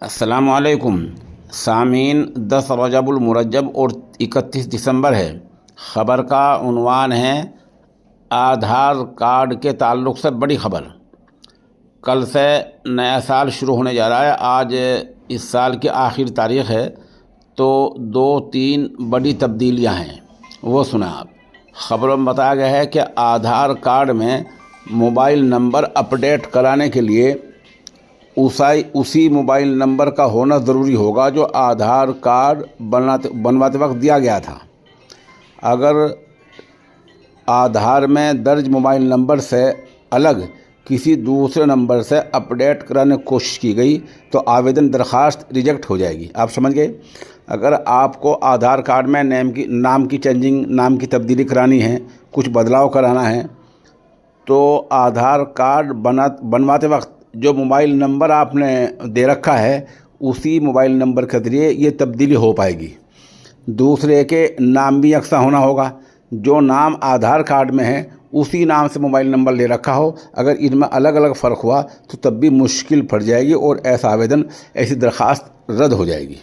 अस्सलामुअलैकुम सामीन। 10 रजबुल मुरज्जब और 31 दिसंबर है। ख़बर का उन्वान है आधार कार्ड के ताल्लुक़ से बड़ी ख़बर। कल से नया साल शुरू होने जा रहा है। आज इस साल की आखिरी तारीख़ है, तो 2-3 बड़ी तब्दीलियां हैं, वो सुना आप। ख़बरों में बताया गया है कि आधार कार्ड में मोबाइल नंबर अपडेट कराने के लिए उसी मोबाइल नंबर का होना ज़रूरी होगा जो आधार कार्ड बनवाते वक्त दिया गया था। अगर आधार में दर्ज मोबाइल नंबर से अलग किसी दूसरे नंबर से अपडेट कराने की कोशिश की गई तो आवेदन दरख्वास्त रिजेक्ट हो जाएगी। आप समझ गए। अगर आपको आधार कार्ड में नाम की चेंजिंग, नाम की तब्दीली करानी है, कुछ बदलाव कराना है, तो आधार कार्ड बनवाते वक्त जो मोबाइल नंबर आपने दे रखा है उसी मोबाइल नंबर के ज़रिए ये तब्दीली हो पाएगी। दूसरे के नाम भी यकसा होना होगा। जो नाम आधार कार्ड में है उसी नाम से मोबाइल नंबर ले रखा हो, अगर इनमें अलग अलग फ़र्क हुआ तो तब भी मुश्किल पड़ जाएगी और ऐसा आवेदन, ऐसी दरख्वास्त रद्द हो जाएगी।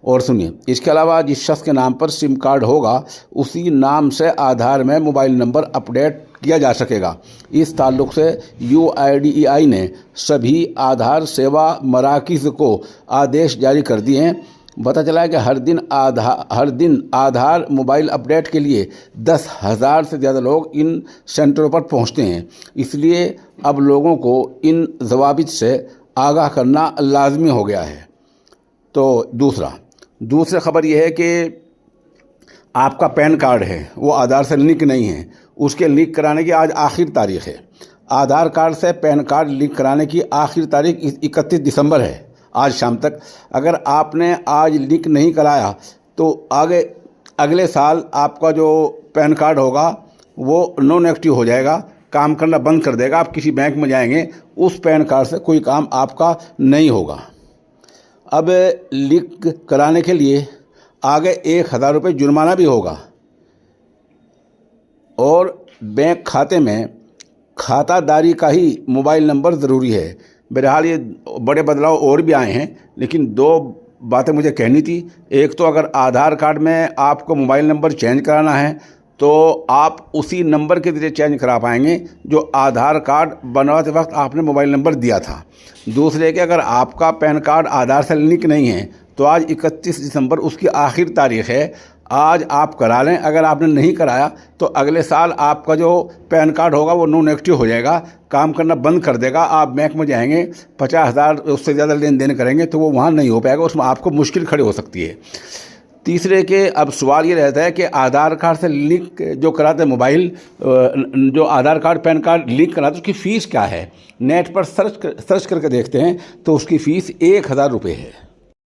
और सुनिए, इसके अलावा जिस शख्स के नाम पर सिम कार्ड होगा उसी नाम से आधार में मोबाइल नंबर अपडेट किया जा सकेगा। इस ताल्लुक़ से UIDAI ने सभी आधार सेवा मराकिज़ को आदेश जारी कर दिए हैं। पता चला है कि हर दिन आधार मोबाइल अपडेट के लिए 10,000 से ज़्यादा लोग इन सेंटरों पर पहुंचते हैं। इसलिए अब लोगों को इन ज़वाबित से आगाह करना लाजमी हो गया है। तो दूसरी ख़बर यह है कि आपका पैन कार्ड है वो आधार से लिंक नहीं है, उसके लिंक कराने की आज आखिरी तारीख़ है। आधार कार्ड से पैन कार्ड लिंक कराने की आखिरी तारीख़ 31 दिसंबर है, आज शाम तक। अगर आपने आज लिंक नहीं कराया तो अगले साल आपका जो पैन कार्ड होगा वो नॉन एक्टिव हो जाएगा, काम करना बंद कर देगा। आप किसी बैंक में जाएंगे, उस पैन कार्ड से कोई काम आपका नहीं होगा। अब लिंक कराने के लिए आगे 1,000 रुपये जुर्माना भी होगा और बैंक खाते में खातादारी का ही मोबाइल नंबर ज़रूरी है। बहरहाल ये बड़े बदलाव और भी आए हैं, लेकिन 2 बातें मुझे कहनी थी। एक तो अगर आधार कार्ड में आपको मोबाइल नंबर चेंज कराना है तो आप उसी नंबर के ज़रिए चेंज करा पाएंगे जो आधार कार्ड बनवाते वक्त आपने मोबाइल नंबर दिया था। दूसरे कि अगर आपका पैन कार्ड आधार से लिंक नहीं है तो आज 31 दिसंबर उसकी आखिरी तारीख़ है, आज आप करा लें। अगर आपने नहीं कराया तो अगले साल आपका जो पैन कार्ड होगा वो नॉन एक्टिव हो जाएगा, काम करना बंद कर देगा। आप बैंक में जाएंगे, 50,000 उससे ज़्यादा लेन देन करेंगे तो वो वहाँ नहीं हो पाएगा, उसमें आपको मुश्किल खड़ी हो सकती है। तीसरे के अब सवाल ये रहता है कि आधार कार्ड से लिंक जो कराते हैं मोबाइल, जो आधार कार्ड पैन कार्ड लिंक कराते हैं, उसकी फ़ीस क्या है। नेट पर सर्च करके देखते हैं तो उसकी फ़ीस 1,000 रुपये है।